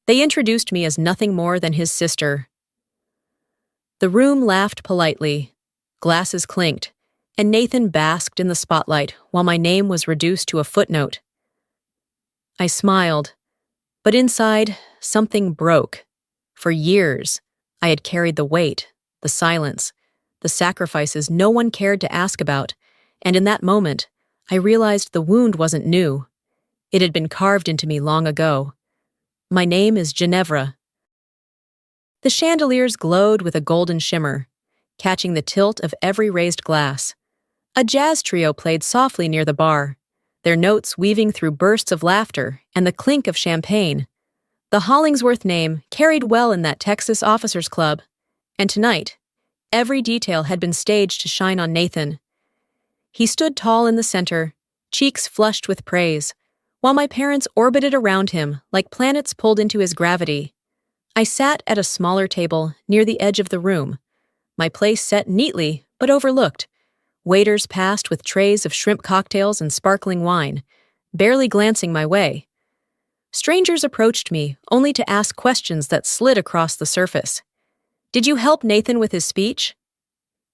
They introduced me as nothing more than his sister. The room laughed politely. Glasses clinked, and Nathan basked in the spotlight while my name was reduced to a footnote. I smiled, but inside, something broke. For years, I had carried the weight, the silence, the sacrifices no one cared to ask about, and in that moment, I realized the wound wasn't new. It had been carved into me long ago. My name is Ginevra. The chandeliers glowed with a golden shimmer, catching the tilt of every raised glass. A jazz trio played softly near the bar, their notes weaving through bursts of laughter and the clink of champagne. The Hollingsworth name carried well in that Texas officers' club, and tonight, every detail had been staged to shine on Nathan. He stood tall in the center, cheeks flushed with praise, while my parents orbited around him like planets pulled into his gravity. I sat at a smaller table near the edge of the room, my place set neatly but overlooked. Waiters passed with trays of shrimp cocktails and sparkling wine, barely glancing my way. Strangers approached me only to ask questions that slid across the surface. "Did you help Nathan with his speech?"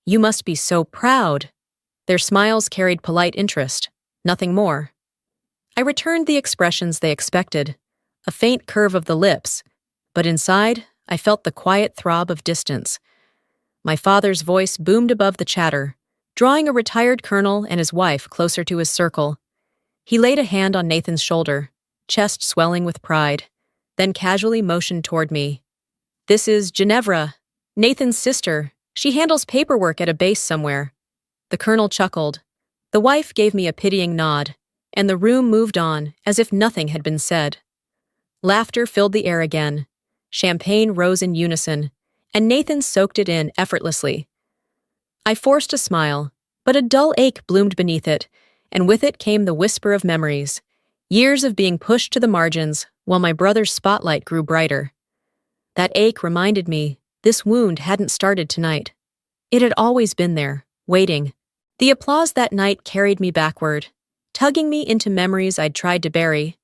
"You must be so proud." Their smiles carried polite interest, nothing more. I returned the expressions they expected, a faint curve of the lips, but inside, I felt the quiet throb of distance. My father's voice boomed above the chatter, drawing a retired colonel and his wife closer to his circle. He laid a hand on Nathan's shoulder, chest swelling with pride, then casually motioned toward me. "This is Ginevra, Nathan's sister. She handles paperwork at a base somewhere." The colonel chuckled. The wife gave me a pitying nod, and the room moved on as if nothing had been said. Laughter filled the air again. Champagne rose in unison, and Nathan soaked it in effortlessly. I forced a smile, but a dull ache bloomed beneath it, and with it came the whisper of memories, years of being pushed to the margins while my brother's spotlight grew brighter. That ache reminded me this wound hadn't started tonight. It had always been there, waiting. The applause that night carried me backward, tugging me into memories I'd tried to bury.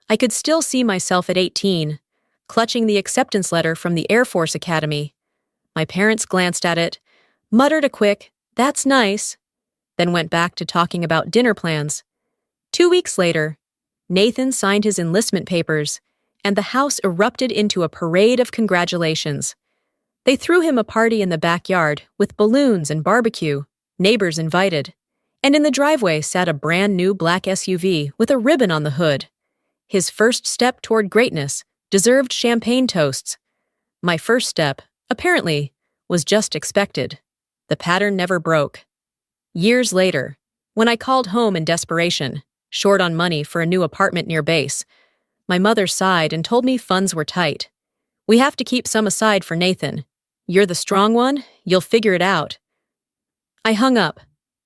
I could still see myself at 18, clutching the acceptance letter from the Air Force Academy. My parents glanced at it, muttered a quick, "That's nice," then went back to talking about dinner plans. 2 weeks later, Nathan signed his enlistment papers, and the house erupted into a parade of congratulations. They threw him a party in the backyard with balloons and barbecue, neighbors invited, and in the driveway sat a brand new black SUV with a ribbon on the hood. His first step toward greatness deserved champagne toasts. My first step, apparently, was just expected. The pattern never broke. Years later, when I called home in desperation, short on money for a new apartment near base, my mother sighed and told me funds were tight. "We have to keep some aside for Nathan. You're the strong one, you'll figure it out." I hung up,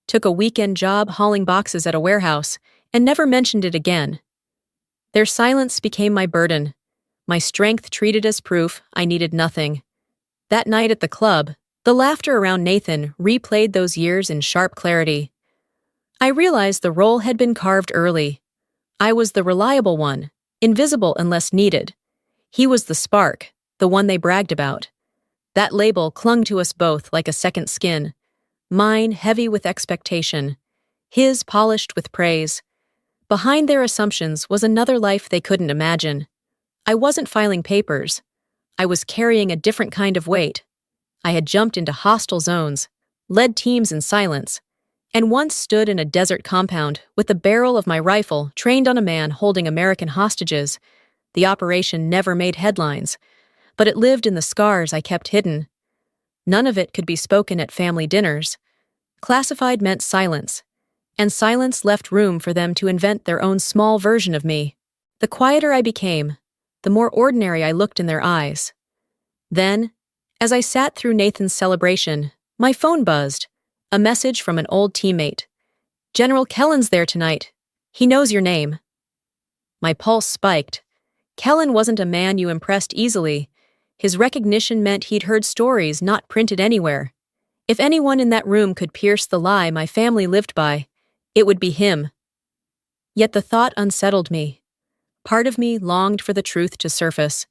took a weekend job hauling boxes at a warehouse, and never mentioned it again. Their silence became my burden, my strength treated as proof I needed nothing. That night at the club, the laughter around Nathan replayed those years in sharp clarity. I realized the role had been carved early. I was the reliable one, invisible unless needed. He was the spark, the one they bragged about. That label clung to us both like a second skin, mine heavy with expectation, his polished with praise. Behind their assumptions was another life they couldn't imagine. I wasn't filing papers. I was carrying a different kind of weight. I had jumped into hostile zones, led teams in silence, and once stood in a desert compound with the barrel of my rifle trained on a man holding American hostages. The operation never made headlines, but it lived in the scars I kept hidden. None of it could be spoken at family dinners. Classified meant silence, and silence left room for them to invent their own small version of me. The quieter I became, the more ordinary I looked in their eyes. Then, as I sat through Nathan's celebration, my phone buzzed, a message from an old teammate. "General Kellen's there tonight. He knows your name." My pulse spiked. Kellen wasn't a man you impressed easily. His recognition meant he'd heard stories not printed anywhere. If anyone in that room could pierce the lie my family lived by, it would be him. Yet the thought unsettled me. Part of me longed for the truth to surface.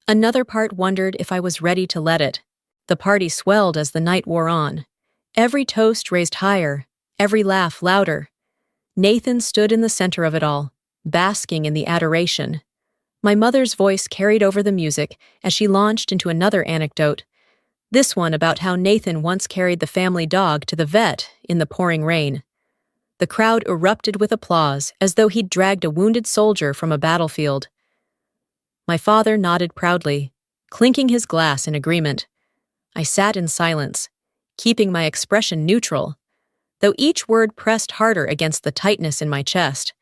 Another part wondered if I was ready to let it. The party swelled as the night wore on. Every toast raised higher, every laugh louder. Nathan stood in the center of it all, basking in the adoration. My mother's voice carried over the music as she launched into another anecdote, this one about how Nathan once carried the family dog to the vet in the pouring rain. The crowd erupted with applause as though he'd dragged a wounded soldier from a battlefield. My father nodded proudly, clinking his glass in agreement. I sat in silence, keeping my expression neutral, though each word pressed harder against the tightness in my chest.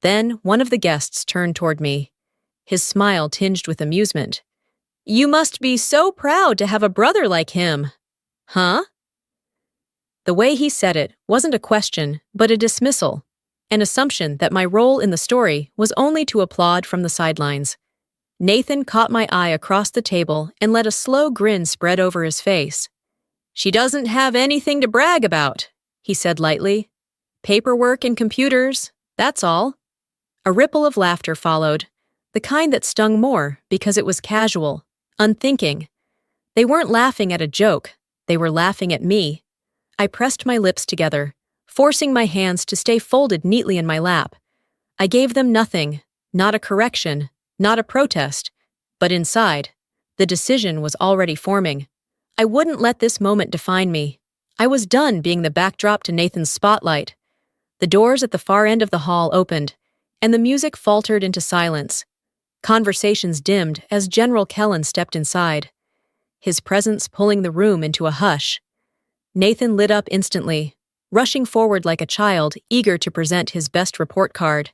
Then one of the guests turned toward me, his smile tinged with amusement. "You must be so proud to have a brother like him." "Huh?" The way he said it wasn't a question, but a dismissal, an assumption that my role in the story was only to applaud from the sidelines. Nathan caught my eye across the table and let a slow grin spread over his face. "She doesn't have anything to brag about," he said lightly. "Paperwork and computers, that's all." A ripple of laughter followed, the kind that stung more because it was casual, unthinking. They weren't laughing at a joke, they were laughing at me. I pressed my lips together, forcing my hands to stay folded neatly in my lap. I gave them nothing, not a correction, not a protest, but inside, the decision was already forming. I wouldn't let this moment define me. I was done being the backdrop to Nathan's spotlight. The doors at the far end of the hall opened, and the music faltered into silence. Conversations dimmed as General Kellen stepped inside, his presence pulling the room into a hush. Nathan lit up instantly, rushing forward like a child eager to present his best report card.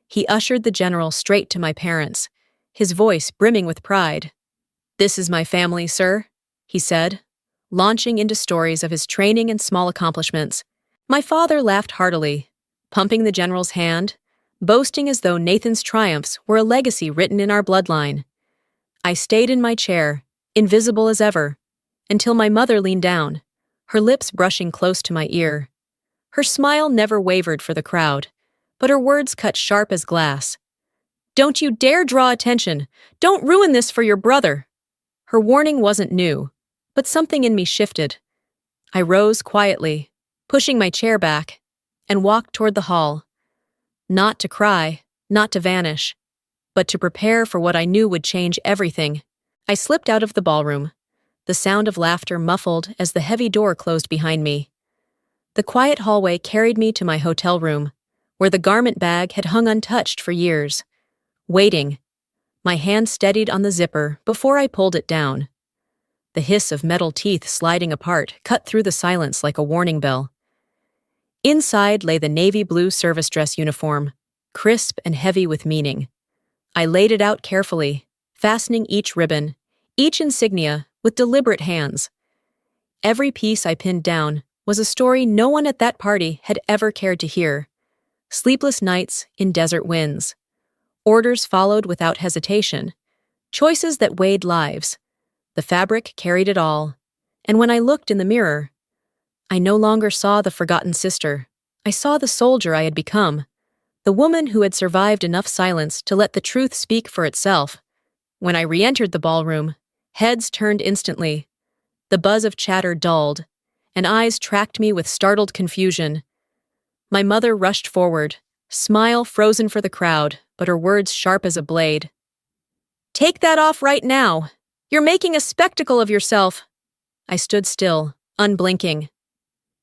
He ushered the general straight to my parents, his voice brimming with pride. "This is my family, sir," he said, launching into stories of his training and small accomplishments. My father laughed heartily, pumping the general's hand, boasting as though Nathan's triumphs were a legacy written in our bloodline. I stayed in my chair, invisible as ever, until my mother leaned down, her lips brushing close to my ear. Her smile never wavered for the crowd, but her words cut sharp as glass. "Don't you dare draw attention! Don't ruin this for your brother!" Her warning wasn't new, but something in me shifted. I rose quietly, pushing my chair back, and walked toward the hall. Not to cry, not to vanish, but to prepare for what I knew would change everything. I slipped out of the ballroom, the sound of laughter muffled as the heavy door closed behind me. The quiet hallway carried me to my hotel room, where the garment bag had hung untouched for years. Waiting, my hand steadied on the zipper before I pulled it down. The hiss of metal teeth sliding apart cut through the silence like a warning bell. Inside lay the navy blue service dress uniform, crisp and heavy with meaning. I laid it out carefully, fastening each ribbon, each insignia with deliberate hands. Every piece I pinned down was a story no one at that party had ever cared to hear. Sleepless nights in desert winds. Orders followed without hesitation. Choices that weighed lives. The fabric carried it all. And when I looked in the mirror, I no longer saw the forgotten sister. I saw the soldier I had become. The woman who had survived enough silence to let the truth speak for itself. When I re-entered the ballroom, heads turned instantly. The buzz of chatter dulled, and eyes tracked me with startled confusion. My mother rushed forward, smile frozen for the crowd, but her words sharp as a blade. "Take that off right now! You're making a spectacle of yourself!" I stood still, unblinking.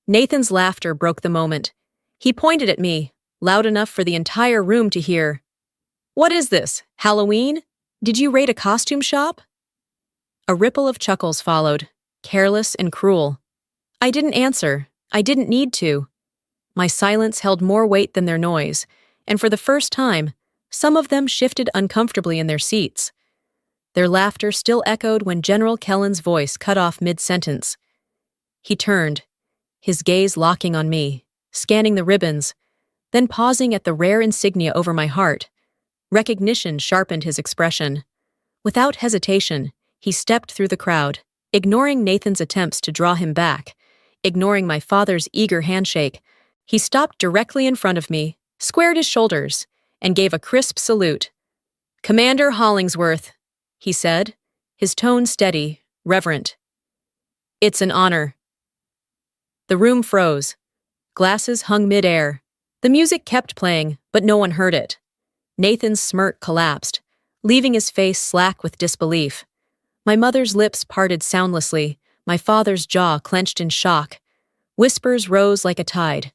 Nathan's laughter broke the moment. He pointed at me, loud enough for the entire room to hear. "What is this, Halloween? Did you raid a costume shop?" A ripple of chuckles followed, careless and cruel. I didn't answer. I didn't need to. My silence held more weight than their noise, and for the first time, some of them shifted uncomfortably in their seats. Their laughter still echoed when General Kellen's voice cut off mid-sentence. He turned, his gaze locking on me, scanning the ribbons, then pausing at the rare insignia over my heart. Recognition sharpened his expression. Without hesitation, he stepped through the crowd, ignoring Nathan's attempts to draw him back, ignoring my father's eager handshake. He stopped directly in front of me, squared his shoulders, and gave a crisp salute. "Commander Hollingsworth." he said, his tone steady, reverent. It's an honor. The room froze. Glasses hung mid-air. The music kept playing, but no one heard it. Nathan's smirk collapsed, leaving his face slack with disbelief. My mother's lips parted soundlessly, my father's jaw clenched in shock. Whispers rose like a tide.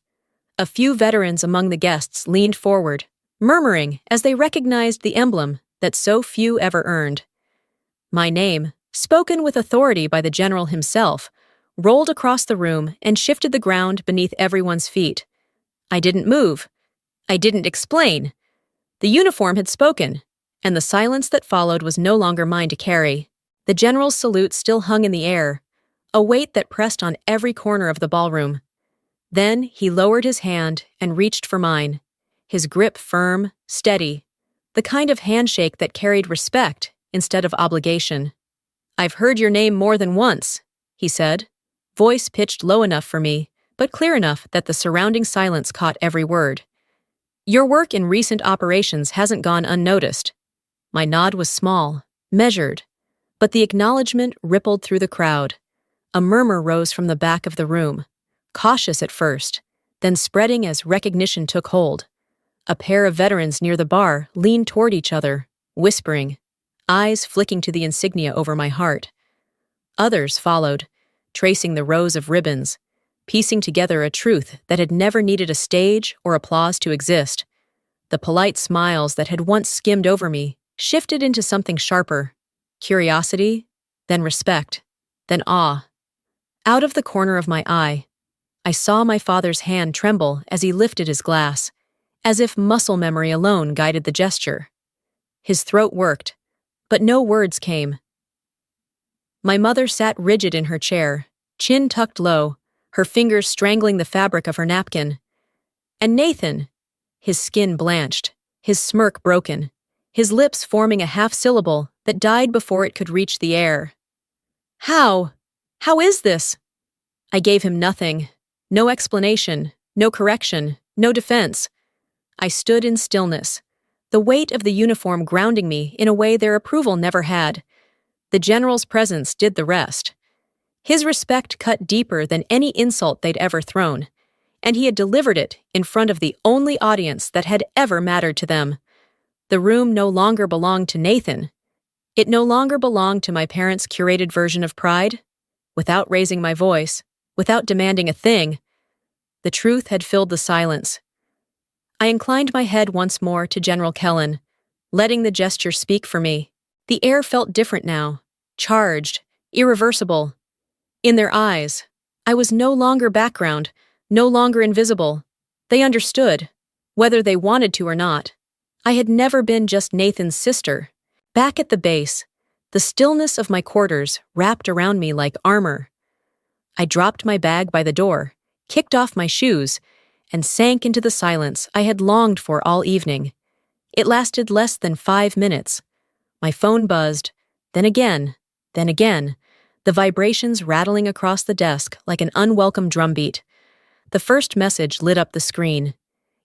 A few veterans among the guests leaned forward, murmuring as they recognized the emblem that so few ever earned. My name, spoken with authority by the general himself, rolled across the room and shifted the ground beneath everyone's feet. I didn't move. I didn't explain. The uniform had spoken, and the silence that followed was no longer mine to carry. The general's salute still hung in the air, a weight that pressed on every corner of the ballroom. Then he lowered his hand and reached for mine, his grip firm, steady, the kind of handshake that carried respect instead of obligation. I've heard your name more than once, he said, voice pitched low enough for me, but clear enough that the surrounding silence caught every word. Your work in recent operations hasn't gone unnoticed. My nod was small, measured, but the acknowledgement rippled through the crowd. A murmur rose from the back of the room, cautious at first, then spreading as recognition took hold. A pair of veterans near the bar leaned toward each other, whispering, eyes flicking to the insignia over my heart. Others followed, tracing the rows of ribbons, piecing together a truth that had never needed a stage or applause to exist. The polite smiles that had once skimmed over me shifted into something sharper. Curiosity, then respect, then awe. Out of the corner of my eye, I saw my father's hand tremble as he lifted his glass, as if muscle memory alone guided the gesture. His throat worked, but no words came. My mother sat rigid in her chair, chin tucked low, her fingers strangling the fabric of her napkin. And Nathan, his skin blanched, his smirk broken, his lips forming a half-syllable that died before it could reach the air. How? How is this? I gave him nothing. No explanation, no correction, no defense. I stood in stillness, the weight of the uniform grounding me in a way their approval never had. The general's presence did the rest. His respect cut deeper than any insult they'd ever thrown, and he had delivered it in front of the only audience that had ever mattered to them. The room no longer belonged to Nathan. It no longer belonged to my parents' curated version of pride. Without raising my voice, without demanding a thing, the truth had filled the silence. I inclined my head once more to General Kellen, letting the gesture speak for me. The air felt different now, charged, irreversible. In their eyes, I was no longer background, no longer invisible. They understood, whether they wanted to or not. I had never been just Nathan's sister. Back at the base, the stillness of my quarters wrapped around me like armor. I dropped my bag by the door, kicked off my shoes, and sank into the silence I had longed for all evening. It lasted less than 5 minutes. My phone buzzed, then again, the vibrations rattling across the desk like an unwelcome drumbeat. The first message lit up the screen.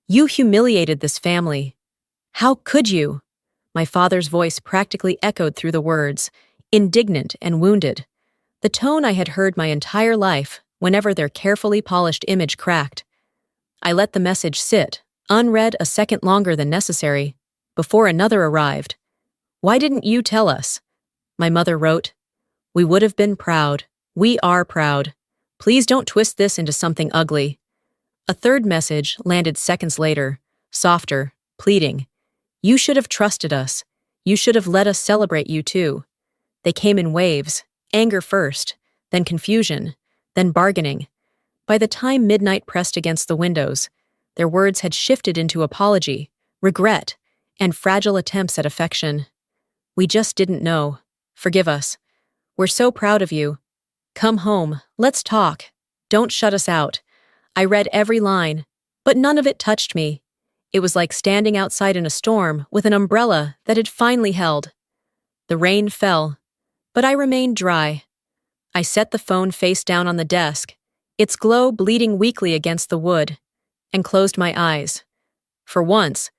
You humiliated this family. How could you? My father's voice practically echoed through the words, indignant and wounded. The tone I had heard my entire life whenever their carefully polished image cracked. I let the message sit, unread a second longer than necessary, before another arrived. Why didn't you tell us? My mother wrote. We would have been proud. We are proud. Please don't twist this into something ugly. A third message landed seconds later, softer, pleading. You should have trusted us. You should have let us celebrate you too. They came in waves, anger first, then confusion, then bargaining. By the time midnight pressed against the windows, their words had shifted into apology, regret, and fragile attempts at affection. We just didn't know. Forgive us. We're so proud of you. Come home. Let's talk. Don't shut us out. I read every line, but none of it touched me. It was like standing outside in a storm with an umbrella that had finally held. The rain fell, but I remained dry. I set the phone face down on the desk, its glow bleeding weakly against the wood, and closed my eyes. For once,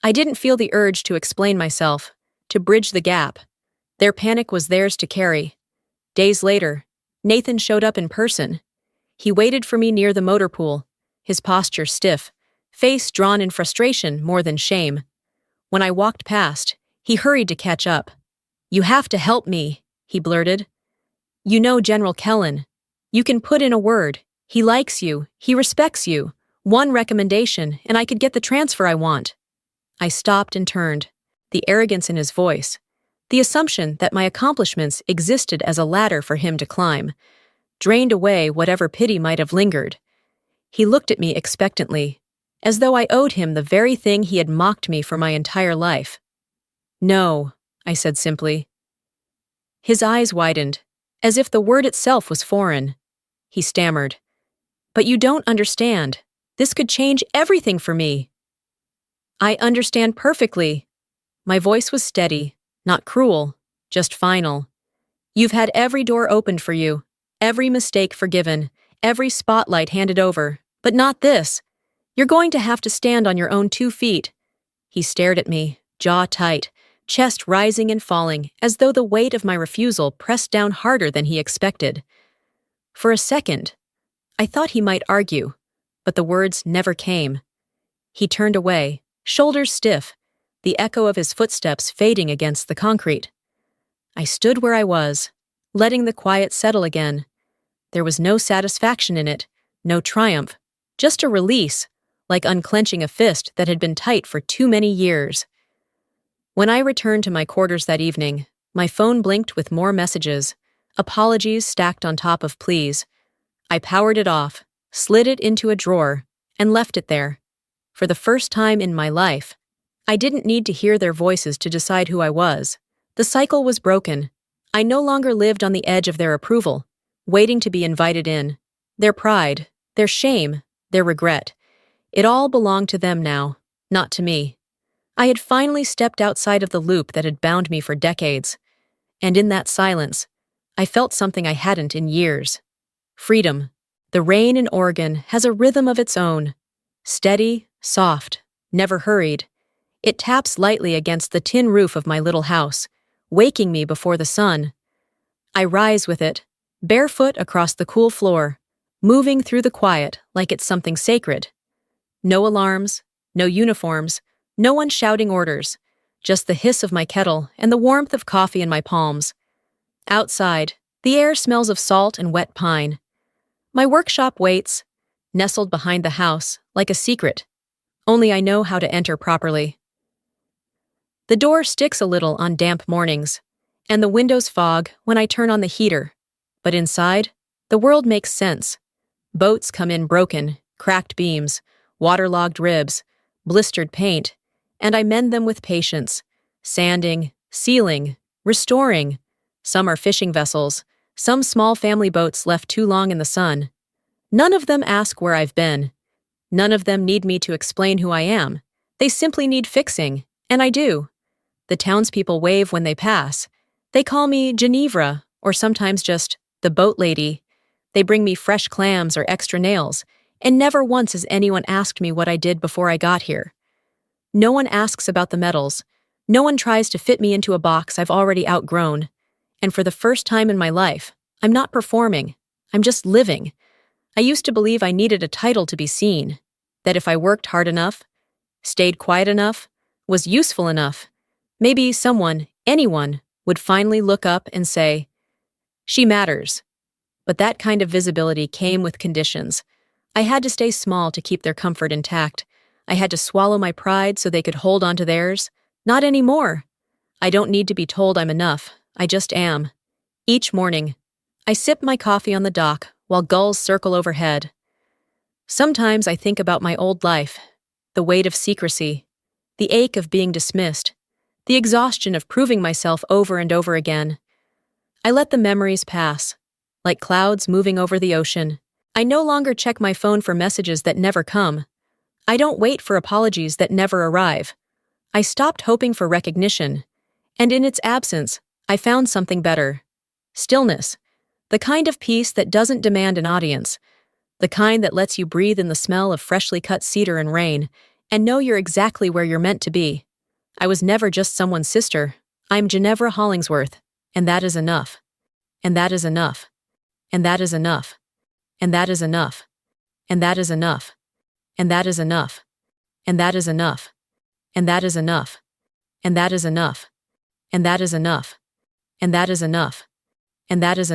I didn't feel the urge to explain myself, to bridge the gap. Their panic was theirs to carry. Days later, Nathan showed up in person. He waited for me near the motor pool, his posture stiff, face drawn in frustration more than shame. When I walked past, he hurried to catch up. "You have to help me," he blurted. "You know General Kellen. You can put in a word. He likes you. He respects you. One recommendation, and I could get the transfer I want." I stopped and turned, the arrogance in his voice, the assumption that my accomplishments existed as a ladder for him to climb, drained away whatever pity might have lingered. He looked at me expectantly, as though I owed him the very thing he had mocked me for my entire life. "No," I said simply. His eyes widened, as if the word itself was foreign. He stammered, "But you don't understand. This could change everything for me." "I understand perfectly." My voice was steady, not cruel, just final. "You've had every door opened for you, every mistake forgiven, every spotlight handed over, but not this. You're going to have to stand on your own 2 feet. He stared at me, jaw tight, chest rising and falling, as though the weight of my refusal pressed down harder than he expected. For a second, I thought he might argue, but the words never came. He turned away, shoulders stiff, the echo of his footsteps fading against the concrete. I stood where I was, letting the quiet settle again. There was no satisfaction in it, no triumph, just a release, like unclenching a fist that had been tight for too many years. When I returned to my quarters that evening, my phone blinked with more messages, apologies stacked on top of pleas. I powered it off, slid it into a drawer, and left it there. For the first time in my life, I didn't need to hear their voices to decide who I was. The cycle was broken. I no longer lived on the edge of their approval, waiting to be invited in. Their pride, their shame, their regret. It all belonged to them now, not to me. I had finally stepped outside of the loop that had bound me for decades. And in that silence, I felt something I hadn't in years. Freedom. The rain in Oregon has a rhythm of its own. Steady, soft, never hurried. It taps lightly against the tin roof of my little house, waking me before the sun. I rise with it, barefoot across the cool floor, moving through the quiet like it's something sacred. No alarms, no uniforms, no one shouting orders, just the hiss of my kettle and the warmth of coffee in my palms. Outside, the air smells of salt and wet pine. My workshop waits, nestled behind the house, like a secret. Only I know how to enter properly. The door sticks a little on damp mornings, and the windows fog when I turn on the heater. But inside, the world makes sense. Boats come in broken, cracked beams, waterlogged ribs, blistered paint, and I mend them with patience, sanding, sealing, restoring. Some are fishing vessels, some small family boats left too long in the sun. None of them ask where I've been. None of them need me to explain who I am. They simply need fixing, and I do. The townspeople wave when they pass. They call me Ginevra, or sometimes just the boat lady. They bring me fresh clams or extra nails, and never once has anyone asked me what I did before I got here. No one asks about the medals. No one tries to fit me into a box I've already outgrown. And for the first time in my life, I'm not performing. I'm just living. I used to believe I needed a title to be seen, that if I worked hard enough, stayed quiet enough, was useful enough, maybe someone, anyone, would finally look up and say, "She matters." But that kind of visibility came with conditions. I had to stay small to keep their comfort intact. I had to swallow my pride so they could hold on to theirs. Not anymore. I don't need to be told I'm enough. I just am. Each morning, I sip my coffee on the dock while gulls circle overhead. Sometimes I think about my old life, the weight of secrecy, the ache of being dismissed, the exhaustion of proving myself over and over again. I let the memories pass, like clouds moving over the ocean. I no longer check my phone for messages that never come. I don't wait for apologies that never arrive. I stopped hoping for recognition, and in its absence, I found something better. Stillness, the kind of peace that doesn't demand an audience, the kind that lets you breathe in the smell of freshly cut cedar and rain, and know you're exactly where you're meant to be. I was never just someone's sister. I'm Ginevra Hollingsworth, And that is enough. And that is enough. And that is enough. And that is enough. And that is enough. And that is enough. And that is enough. And that is enough. And that is enough. And that is enough. And that is enough. And that is enough.